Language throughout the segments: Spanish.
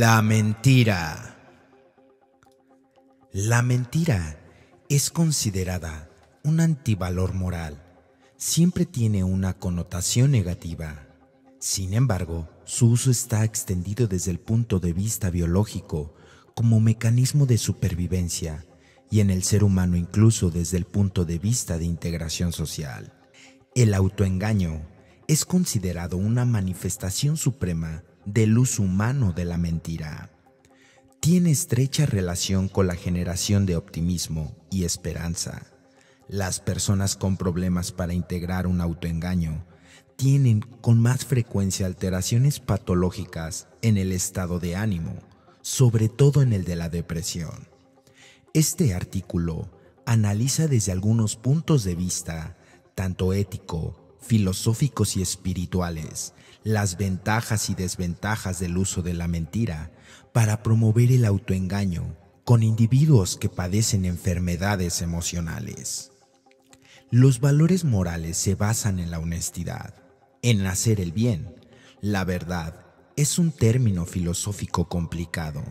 La mentira. La mentira es considerada un antivalor moral. Siempre tiene una connotación negativa. Sin embargo, su uso está extendido desde el punto de vista biológico como mecanismo de supervivencia y en el ser humano incluso desde el punto de vista de integración social. El autoengaño es considerado una manifestación suprema del uso humano de la mentira. Tiene estrecha relación con la generación de optimismo y esperanza. Las personas con problemas para integrar un autoengaño tienen con más frecuencia alteraciones patológicas en el estado de ánimo, sobre todo en el de la depresión. Este artículo analiza desde algunos puntos de vista, tanto ético, filosóficos y espirituales, las ventajas y desventajas del uso de la mentira para promover el autoengaño con individuos que padecen enfermedades emocionales. Los valores morales se basan en la honestidad, en hacer el bien. La verdad es un término filosófico complicado.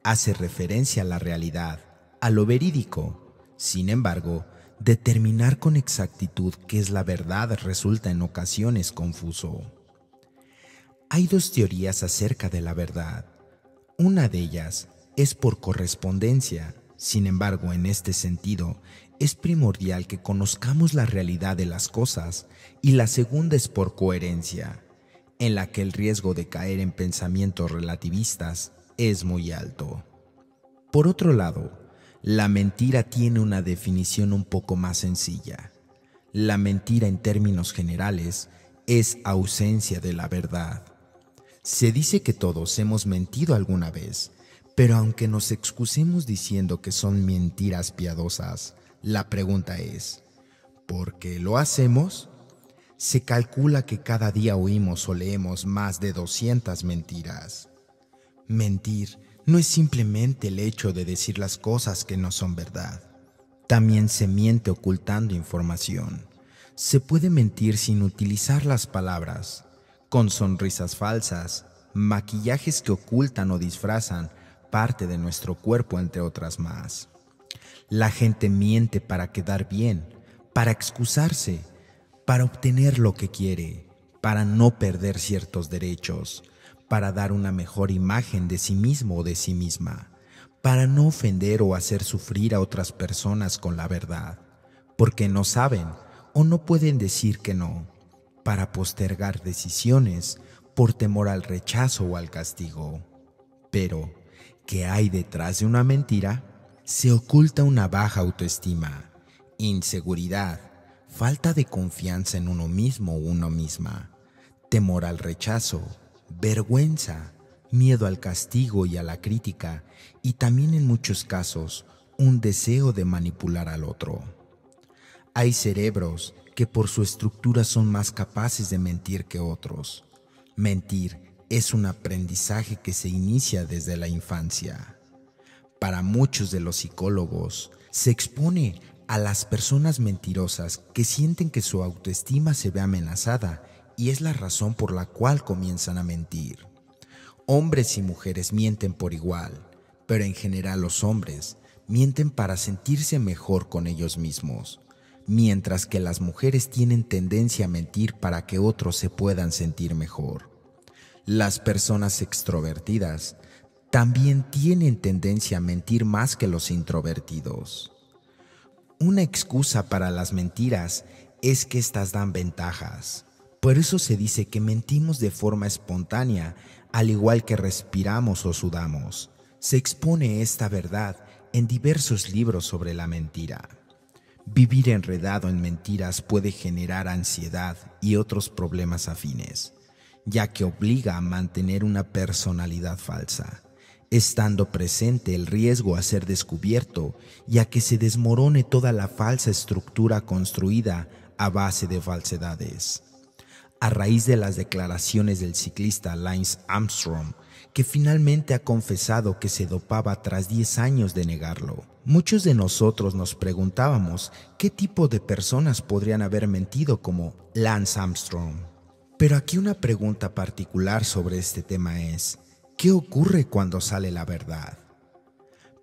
Hace referencia a la realidad, a lo verídico. Sin embargo, determinar con exactitud qué es la verdad resulta en ocasiones confuso. Hay dos teorías acerca de la verdad. Una de ellas es por correspondencia. Sin embargo, en este sentido, es primordial que conozcamos la realidad de las cosas, y la segunda es por coherencia, en la que el riesgo de caer en pensamientos relativistas es muy alto. Por otro lado, la mentira tiene una definición un poco más sencilla. La mentira, en términos generales, es ausencia de la verdad. Se dice que todos hemos mentido alguna vez, pero aunque nos excusemos diciendo que son mentiras piadosas, la pregunta es, ¿por qué lo hacemos? Se calcula que cada día oímos o leemos más de 200 mentiras. Mentir no es simplemente el hecho de decir las cosas que no son verdad. También se miente ocultando información. Se puede mentir sin utilizar las palabras, con sonrisas falsas, maquillajes que ocultan o disfrazan parte de nuestro cuerpo, entre otras más. La gente miente para quedar bien, para excusarse, para obtener lo que quiere, para no perder ciertos derechos, para dar una mejor imagen de sí mismo o de sí misma, para no ofender o hacer sufrir a otras personas con la verdad, porque no saben o no pueden decir que no, para postergar decisiones por temor al rechazo o al castigo. Pero, ¿qué hay detrás de una mentira? Se oculta una baja autoestima, inseguridad, falta de confianza en uno mismo o una misma, temor al rechazo, vergüenza, miedo al castigo y a la crítica, y también en muchos casos un deseo de manipular al otro. Hay cerebros que por su estructura son más capaces de mentir que otros. Mentir es un aprendizaje que se inicia desde la infancia. Para muchos de los psicólogos, se expone a las personas mentirosas que sienten que su autoestima se ve amenazada y es la razón por la cual comienzan a mentir. Hombres y mujeres mienten por igual, pero en general los hombres mienten para sentirse mejor con ellos mismos, mientras que las mujeres tienen tendencia a mentir para que otros se puedan sentir mejor. Las personas extrovertidas también tienen tendencia a mentir más que los introvertidos. Una excusa para las mentiras es que éstas dan ventajas. Por eso se dice que mentimos de forma espontánea, al igual que respiramos o sudamos. Se expone esta verdad en diversos libros sobre la mentira. Vivir enredado en mentiras puede generar ansiedad y otros problemas afines, ya que obliga a mantener una personalidad falsa, estando presente el riesgo a ser descubierto y a que se desmorone toda la falsa estructura construida a base de falsedades. A raíz de las declaraciones del ciclista Lance Armstrong, que finalmente ha confesado que se dopaba tras 10 años de negarlo, muchos de nosotros nos preguntábamos qué tipo de personas podrían haber mentido como Lance Armstrong. Pero aquí una pregunta particular sobre este tema es: ¿Qué ocurre cuando sale la verdad?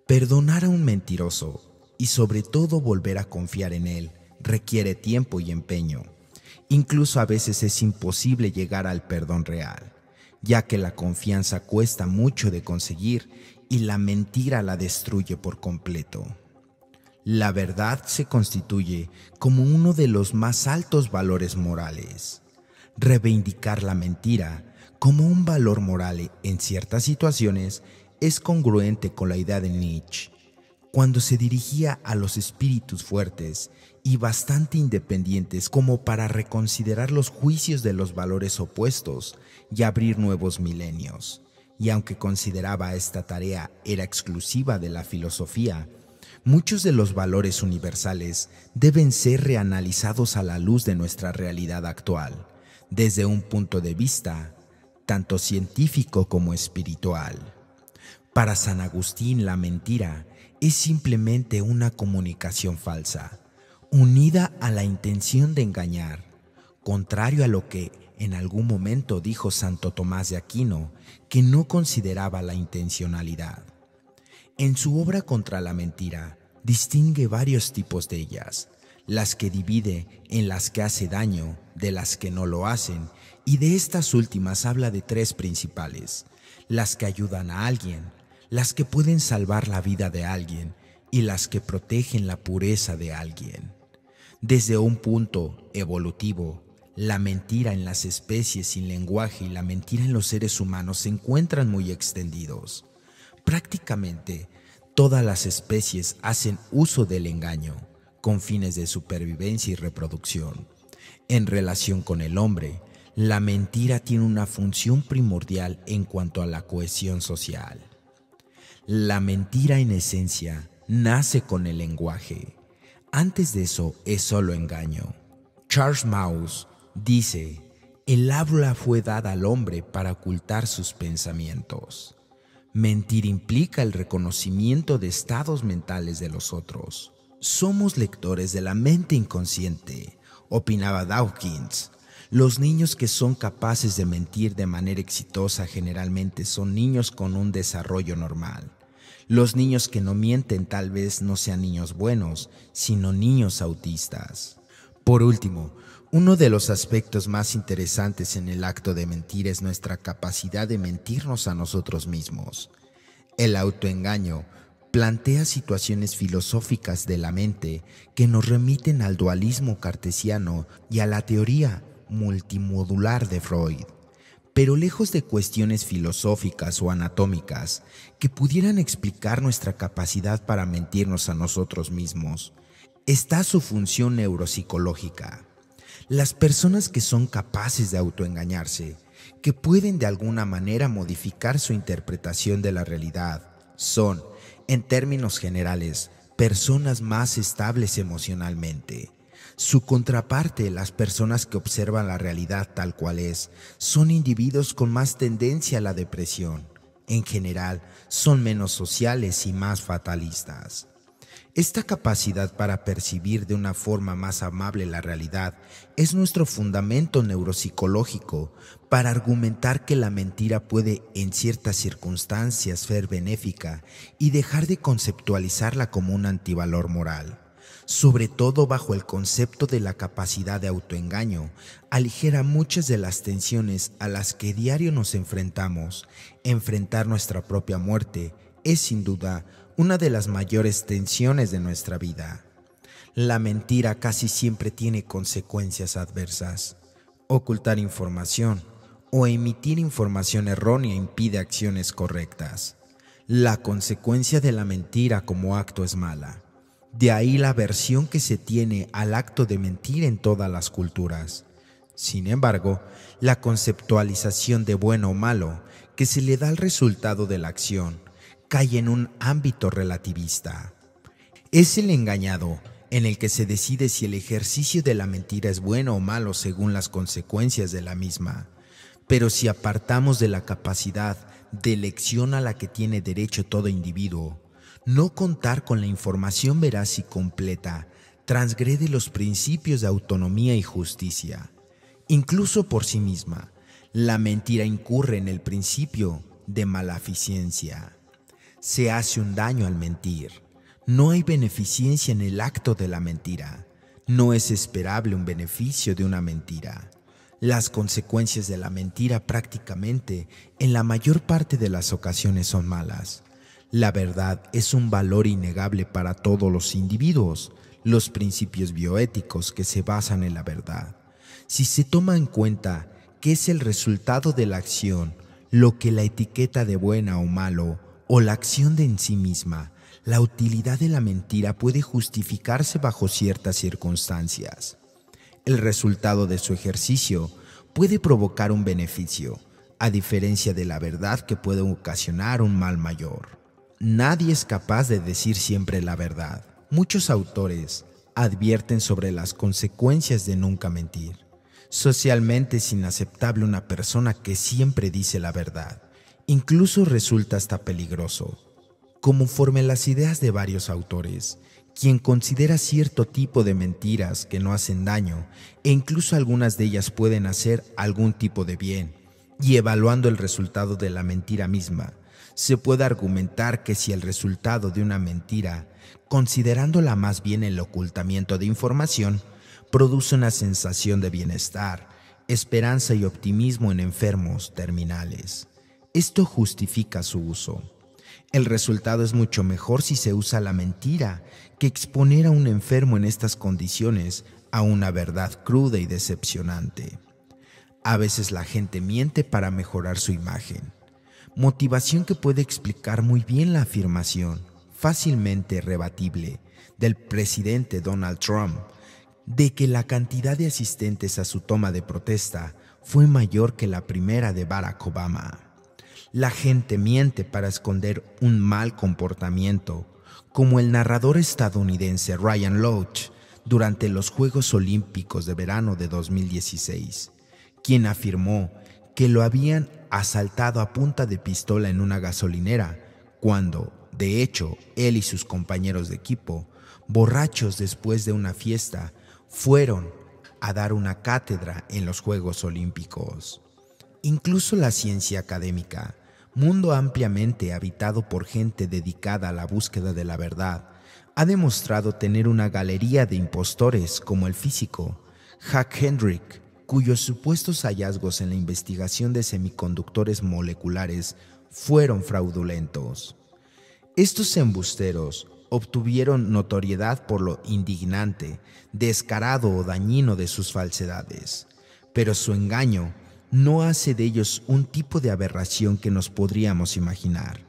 Perdonar a un mentiroso y sobre todo volver a confiar en él requiere tiempo y empeño. Incluso a veces es imposible llegar al perdón real, ya que la confianza cuesta mucho de conseguir y la mentira la destruye por completo. La verdad se constituye como uno de los más altos valores morales. Reivindicar la mentira como un valor moral en ciertas situaciones es congruente con la idea de Nietzsche, cuando se dirigía a los espíritus fuertes y bastante independientes como para reconsiderar los juicios de los valores opuestos y abrir nuevos milenios. Y aunque consideraba esta tarea era exclusiva de la filosofía, muchos de los valores universales deben ser reanalizados a la luz de nuestra realidad actual, desde un punto de vista tanto científico como espiritual. Para San Agustín, la mentira es simplemente una comunicación falsa, unida a la intención de engañar, contrario a lo que en algún momento dijo Santo Tomás de Aquino, que no consideraba la intencionalidad. En su obra Contra la mentira, distingue varios tipos de ellas, las que divide en las que hace daño, de las que no lo hacen, y de estas últimas habla de tres principales: las que ayudan a alguien, las que pueden salvar la vida de alguien y las que protegen la pureza de alguien. Desde un punto evolutivo, la mentira en las especies sin lenguaje y la mentira en los seres humanos se encuentran muy extendidos. Prácticamente todas las especies hacen uso del engaño con fines de supervivencia y reproducción. En relación con el hombre, la mentira tiene una función primordial en cuanto a la cohesión social. La mentira en esencia nace con el lenguaje. Antes de eso es solo engaño. Charles Mauss dice: el habla fue dada al hombre para ocultar sus pensamientos. Mentir implica el reconocimiento de estados mentales de los otros. Somos lectores de la mente inconsciente, opinaba Dawkins. Los niños que son capaces de mentir de manera exitosa generalmente son niños con un desarrollo normal. Los niños que no mienten tal vez no sean niños buenos, sino niños autistas. Por último, uno de los aspectos más interesantes en el acto de mentir es nuestra capacidad de mentirnos a nosotros mismos. El autoengaño plantea situaciones filosóficas de la mente que nos remiten al dualismo cartesiano y a la teoría multimodular de Freud. Pero lejos de cuestiones filosóficas o anatómicas que pudieran explicar nuestra capacidad para mentirnos a nosotros mismos, está su función neuropsicológica. Las personas que son capaces de autoengañarse, que pueden de alguna manera modificar su interpretación de la realidad, son, en términos generales, personas más estables emocionalmente. Su contraparte, las personas que observan la realidad tal cual es, son individuos con más tendencia a la depresión. En general, son menos sociales y más fatalistas. Esta capacidad para percibir de una forma más amable la realidad es nuestro fundamento neuropsicológico para argumentar que la mentira puede en ciertas circunstancias ser benéfica y dejar de conceptualizarla como un antivalor moral. Sobre todo bajo el concepto de la capacidad de autoengaño, aligera muchas de las tensiones a las que diario nos enfrentamos. Enfrentar nuestra propia muerte es sin duda una de las mayores tensiones de nuestra vida. La mentira casi siempre tiene consecuencias adversas. Ocultar información o emitir información errónea impide acciones correctas. La consecuencia de la mentira como acto es mala. De ahí la aversión que se tiene al acto de mentir en todas las culturas. Sin embargo, la conceptualización de bueno o malo que se le da al resultado de la acción cae en un ámbito relativista. Es el engañado en el que se decide si el ejercicio de la mentira es bueno o malo según las consecuencias de la misma. Pero si apartamos de la capacidad de elección a la que tiene derecho todo individuo, no contar con la información veraz y completa transgrede los principios de autonomía y justicia. Incluso por sí misma, la mentira incurre en el principio de maleficencia. Se hace un daño al mentir. No hay beneficencia en el acto de la mentira. No es esperable un beneficio de una mentira. Las consecuencias de la mentira prácticamente en la mayor parte de las ocasiones son malas. La verdad es un valor innegable para todos los individuos. Los principios bioéticos que se basan en la verdad. Si se toma en cuenta que es el resultado de la acción lo que la etiqueta de buena o malo o la acción de en sí misma, la utilidad de la mentira puede justificarse bajo ciertas circunstancias. El resultado de su ejercicio puede provocar un beneficio, a diferencia de la verdad que puede ocasionar un mal mayor. Nadie es capaz de decir siempre la verdad. Muchos autores advierten sobre las consecuencias de nunca mentir. Socialmente es inaceptable una persona que siempre dice la verdad. Incluso resulta hasta peligroso. Conforme las ideas de varios autores, quien considera cierto tipo de mentiras que no hacen daño e incluso algunas de ellas pueden hacer algún tipo de bien, y evaluando el resultado de la mentira misma, se puede argumentar que si el resultado de una mentira, considerándola más bien el ocultamiento de información, produce una sensación de bienestar, esperanza y optimismo en enfermos terminales, esto justifica su uso. El resultado es mucho mejor si se usa la mentira que exponer a un enfermo en estas condiciones a una verdad cruda y decepcionante. A veces la gente miente para mejorar su imagen, motivación que puede explicar muy bien la afirmación, fácilmente rebatible, del presidente Donald Trump, de que la cantidad de asistentes a su toma de protesta fue mayor que la primera de Barack Obama. La gente miente para esconder un mal comportamiento, como el narrador estadounidense Ryan Lochte durante los Juegos Olímpicos de verano de 2016, quien afirmó que lo habían asaltado a punta de pistola en una gasolinera, cuando, de hecho, él y sus compañeros de equipo, borrachos después de una fiesta, fueron a dar una cátedra en los Juegos Olímpicos. Incluso la ciencia académica, mundo ampliamente habitado por gente dedicada a la búsqueda de la verdad, ha demostrado tener una galería de impostores como el físico Jack Hendrick, cuyos supuestos hallazgos en la investigación de semiconductores moleculares fueron fraudulentos. Estos embusteros obtuvieron notoriedad por lo indignante, descarado o dañino de sus falsedades, pero su engaño no hace de ellos un tipo de aberración que nos podríamos imaginar.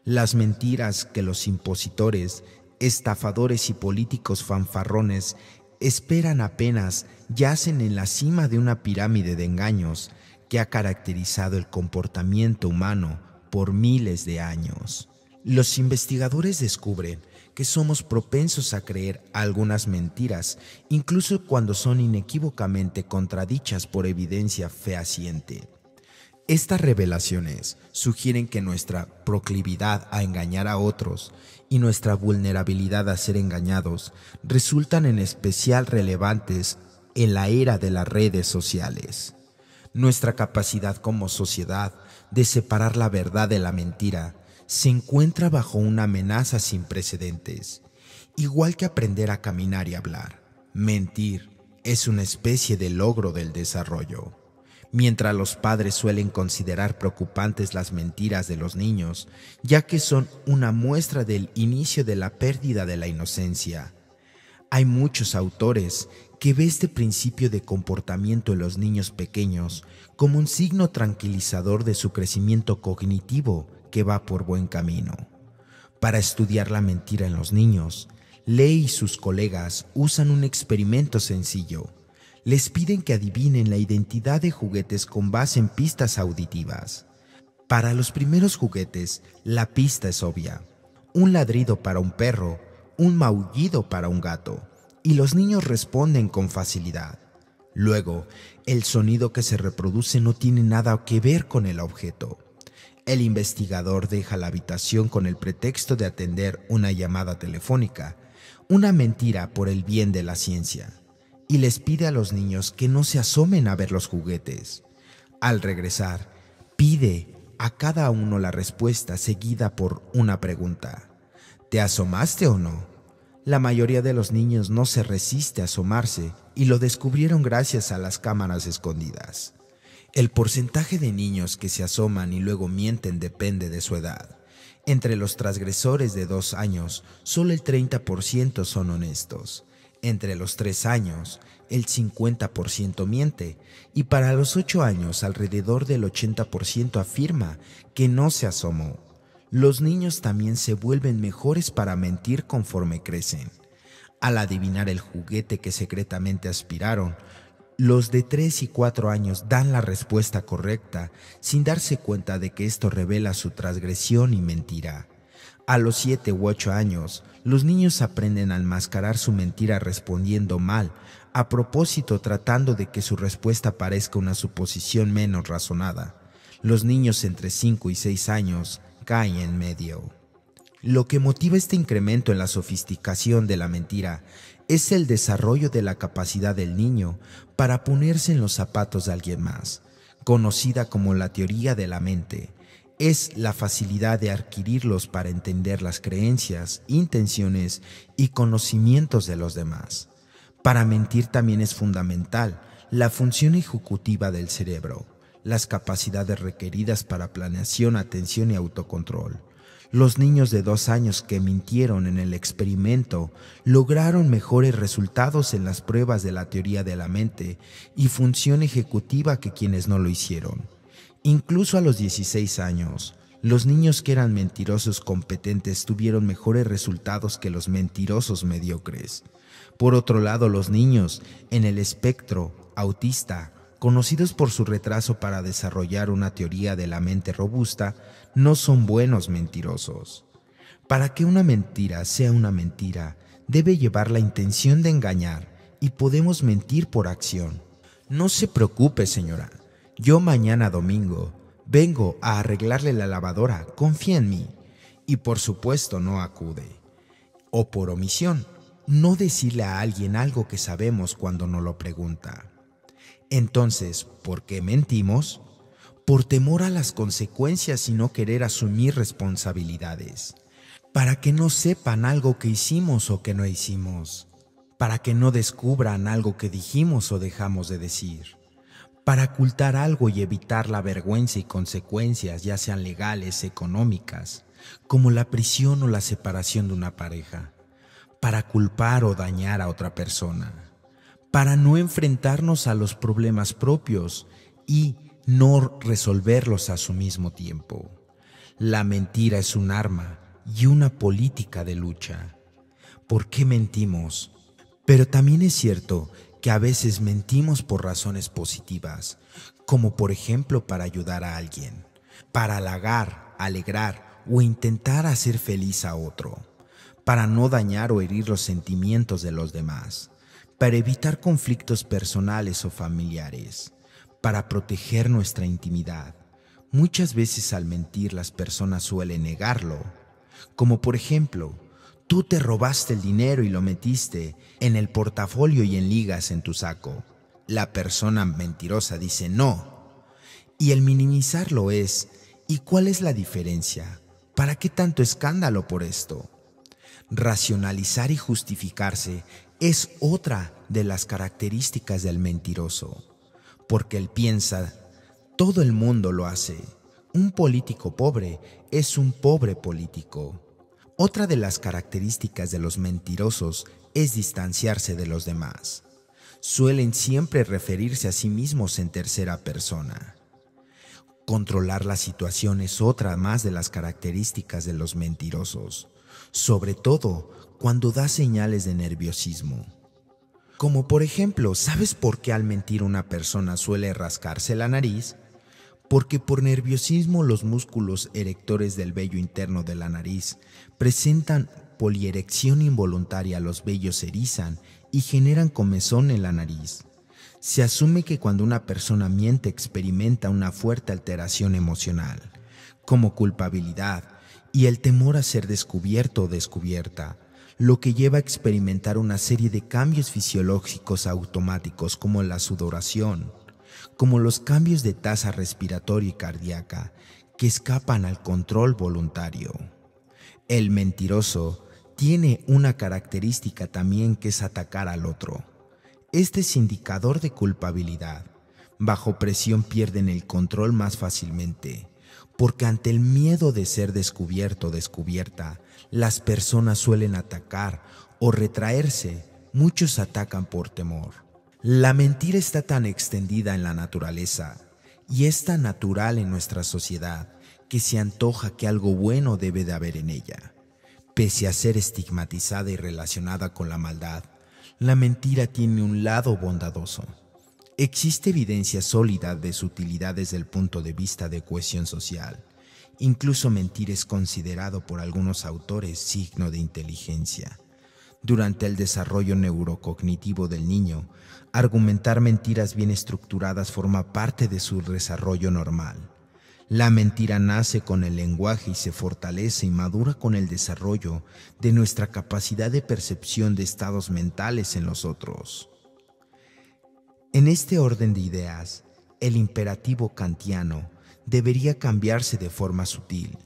Las mentiras que los impositores, estafadores y políticos fanfarrones esperan apenas yacen en la cima de una pirámide de engaños que ha caracterizado el comportamiento humano por miles de años. Los investigadores descubren que somos propensos a creer algunas mentiras, incluso cuando son inequívocamente contradichas por evidencia fehaciente. Estas revelaciones sugieren que nuestra proclividad a engañar a otros y nuestra vulnerabilidad a ser engañados resultan en especial relevantes en la era de las redes sociales. Nuestra capacidad como sociedad de separar la verdad de la mentira se encuentra bajo una amenaza sin precedentes. Igual que aprender a caminar y hablar, mentir es una especie de logro del desarrollo. Mientras los padres suelen considerar preocupantes las mentiras de los niños, ya que son una muestra del inicio de la pérdida de la inocencia, hay muchos autores que ven este principio de comportamiento en los niños pequeños como un signo tranquilizador de su crecimiento cognitivo que va por buen camino. Para estudiar la mentira en los niños, Lee y sus colegas usan un experimento sencillo. Les piden que adivinen la identidad de juguetes con base en pistas auditivas. Para los primeros juguetes, la pista es obvia: un ladrido para un perro, un maullido para un gato, y los niños responden con facilidad. Luego, el sonido que se reproduce no tiene nada que ver con el objeto. El investigador deja la habitación con el pretexto de atender una llamada telefónica, una mentira por el bien de la ciencia, y les pide a los niños que no se asomen a ver los juguetes. Al regresar, pide a cada uno la respuesta seguida por una pregunta. ¿Te asomaste o no? La mayoría de los niños no se resiste a asomarse y lo descubrieron gracias a las cámaras escondidas. El porcentaje de niños que se asoman y luego mienten depende de su edad. Entre los transgresores de 2 años, solo el 30% son honestos. Entre los 3 años, el 50% miente. Y para los 8 años, alrededor del 80% afirma que no se asomó. Los niños también se vuelven mejores para mentir conforme crecen. Al adivinar el juguete que secretamente aspiraron, los de 3 y 4 años dan la respuesta correcta sin darse cuenta de que esto revela su transgresión y mentira. A los 7 u 8 años, los niños aprenden a enmascarar su mentira respondiendo mal, a propósito tratando de que su respuesta parezca una suposición menos razonada. Los niños entre 5 y 6 años caen en medio. Lo que motiva este incremento en la sofisticación de la mentira es el desarrollo de la capacidad del niño para ponerse en los zapatos de alguien más, conocida como la teoría de la mente. Es la facilidad de adquirirlos para entender las creencias, intenciones y conocimientos de los demás. Para mentir también es fundamental la función ejecutiva del cerebro, las capacidades requeridas para planeación, atención y autocontrol. Los niños de 2 años que mintieron en el experimento lograron mejores resultados en las pruebas de la teoría de la mente y función ejecutiva que quienes no lo hicieron. Incluso a los 16 años, los niños que eran mentirosos competentes tuvieron mejores resultados que los mentirosos mediocres. Por otro lado, los niños en el espectro autista, conocidos por su retraso para desarrollar una teoría de la mente robusta, no son buenos mentirosos. Para que una mentira sea una mentira, debe llevar la intención de engañar y podemos mentir por acción. No se preocupe, señora. Yo mañana domingo vengo a arreglarle la lavadora, confía en mí. Y por supuesto no acude. O por omisión, no decirle a alguien algo que sabemos cuando nos lo pregunta. Entonces, ¿por qué mentimos? Por temor a las consecuencias y no querer asumir responsabilidades. Para que no sepan algo que hicimos o que no hicimos. Para que no descubran algo que dijimos o dejamos de decir. Para ocultar algo y evitar la vergüenza y consecuencias, ya sean legales, económicas, como la prisión o la separación de una pareja. Para culpar o dañar a otra persona. Para no enfrentarnos a los problemas propios y no resolverlos a su mismo tiempo. La mentira es un arma y una política de lucha. ¿Por qué mentimos? Pero también es cierto que a veces mentimos por razones positivas, como por ejemplo para ayudar a alguien, para halagar, alegrar o intentar hacer feliz a otro, para no dañar o herir los sentimientos de los demás, para evitar conflictos personales o familiares, para proteger nuestra intimidad. Muchas veces al mentir las personas suelen negarlo, como por ejemplo, tú te robaste el dinero y lo metiste en el portafolio y en ligas en tu saco. La persona mentirosa dice no, y el minimizarlo es, ¿y cuál es la diferencia? ¿Para qué tanto escándalo por esto? Racionalizar y justificarse es otra de las características del mentiroso, porque él piensa, todo el mundo lo hace. Un político pobre es un pobre político. Otra de las características de los mentirosos es distanciarse de los demás. Suelen siempre referirse a sí mismos en tercera persona. Controlar la situación es otra más de las características de los mentirosos, sobre todo cuando da señales de nerviosismo. Como por ejemplo, ¿sabes por qué al mentir una persona suele rascarse la nariz? Porque por nerviosismo los músculos erectores del vello interno de la nariz presentan polierección involuntaria, los vellos se erizan y generan comezón en la nariz. Se asume que cuando una persona miente experimenta una fuerte alteración emocional, como culpabilidad y el temor a ser descubierto o descubierta, lo que lleva a experimentar una serie de cambios fisiológicos automáticos como la sudoración, como los cambios de tasa respiratoria y cardíaca, que escapan al control voluntario. El mentiroso tiene una característica también, que es atacar al otro. Este es indicador de culpabilidad. Bajo presión pierden el control más fácilmente, porque ante el miedo de ser descubierto o descubierta, las personas suelen atacar o retraerse. Muchos atacan por temor. La mentira está tan extendida en la naturaleza y es tan natural en nuestra sociedad que se antoja que algo bueno debe de haber en ella. Pese a ser estigmatizada y relacionada con la maldad, la mentira tiene un lado bondadoso. Existe evidencia sólida de su utilidad desde el punto de vista de cohesión social. Incluso mentir es considerado por algunos autores signo de inteligencia. Durante el desarrollo neurocognitivo del niño, argumentar mentiras bien estructuradas forma parte de su desarrollo normal. La mentira nace con el lenguaje y se fortalece y madura con el desarrollo de nuestra capacidad de percepción de estados mentales en los otros. En este orden de ideas, el imperativo kantiano debería cambiarse de forma sutil,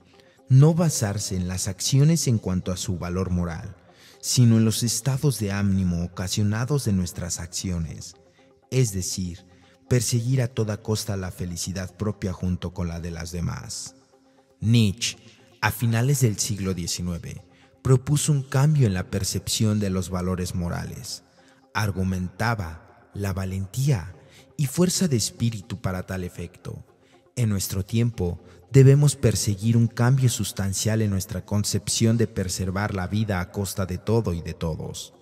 no basarse en las acciones en cuanto a su valor moral, sino en los estados de ánimo ocasionados de nuestras acciones, es decir, perseguir a toda costa la felicidad propia junto con la de las demás. Nietzsche, a finales del siglo XIX, propuso un cambio en la percepción de los valores morales. Argumentaba la valentía y fuerza de espíritu para tal efecto. En nuestro tiempo, debemos perseguir un cambio sustancial en nuestra concepción de preservar la vida a costa de todo y de todos.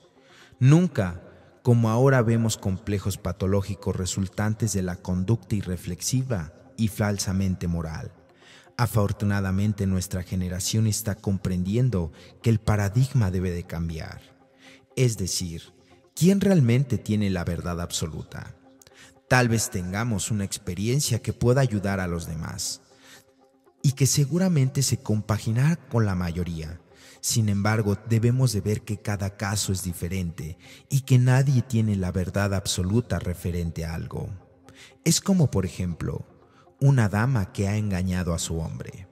Nunca, como ahora, vemos complejos patológicos resultantes de la conducta irreflexiva y falsamente moral. Afortunadamente, nuestra generación está comprendiendo que el paradigma debe de cambiar. Es decir, ¿quién realmente tiene la verdad absoluta? Tal vez tengamos una experiencia que pueda ayudar a los demás y que seguramente se compaginará con la mayoría. Sin embargo, debemos de ver que cada caso es diferente y que nadie tiene la verdad absoluta referente a algo. Es como, por ejemplo, una dama que ha engañado a su hombre.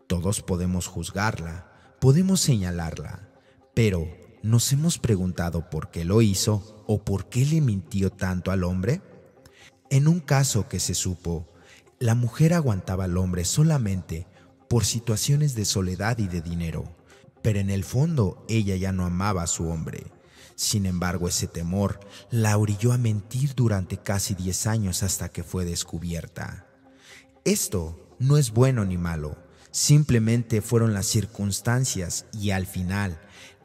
Todos podemos juzgarla, podemos señalarla, pero ¿nos hemos preguntado por qué lo hizo o por qué le mintió tanto al hombre? En un caso que se supo, la mujer aguantaba al hombre solamente por situaciones de soledad y de dinero, pero en el fondo ella ya no amaba a su hombre. Sin embargo, ese temor la orilló a mentir durante casi 10 años hasta que fue descubierta. Esto no es bueno ni malo, simplemente fueron las circunstancias y al final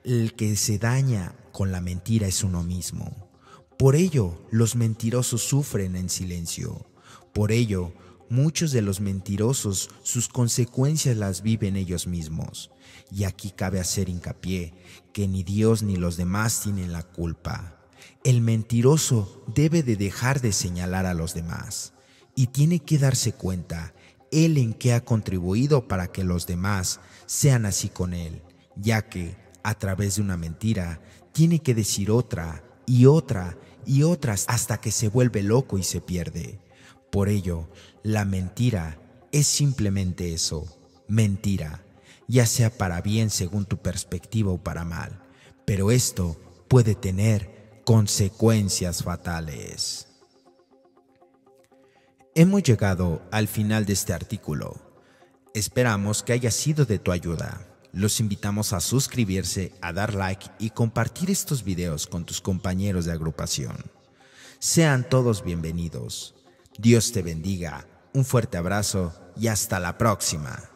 el que se daña con la mentira es uno mismo. Por ello, los mentirosos sufren en silencio. Por ello, muchos de los mentirosos sus consecuencias las viven ellos mismos. Y aquí cabe hacer hincapié que ni Dios ni los demás tienen la culpa. El mentiroso debe de dejar de señalar a los demás y tiene que darse cuenta él en qué ha contribuido para que los demás sean así con él, ya que a través de una mentira tiene que decir otra y otra y otras hasta que se vuelve loco y se pierde. Por ello, la mentira es simplemente eso, mentira, ya sea para bien según tu perspectiva o para mal, pero esto puede tener consecuencias fatales. Hemos llegado al final de este artículo. Esperamos que haya sido de tu ayuda. Los invitamos a suscribirse, a dar like y compartir estos videos con tus compañeros de agrupación. Sean todos bienvenidos. Dios te bendiga. Un fuerte abrazo y hasta la próxima.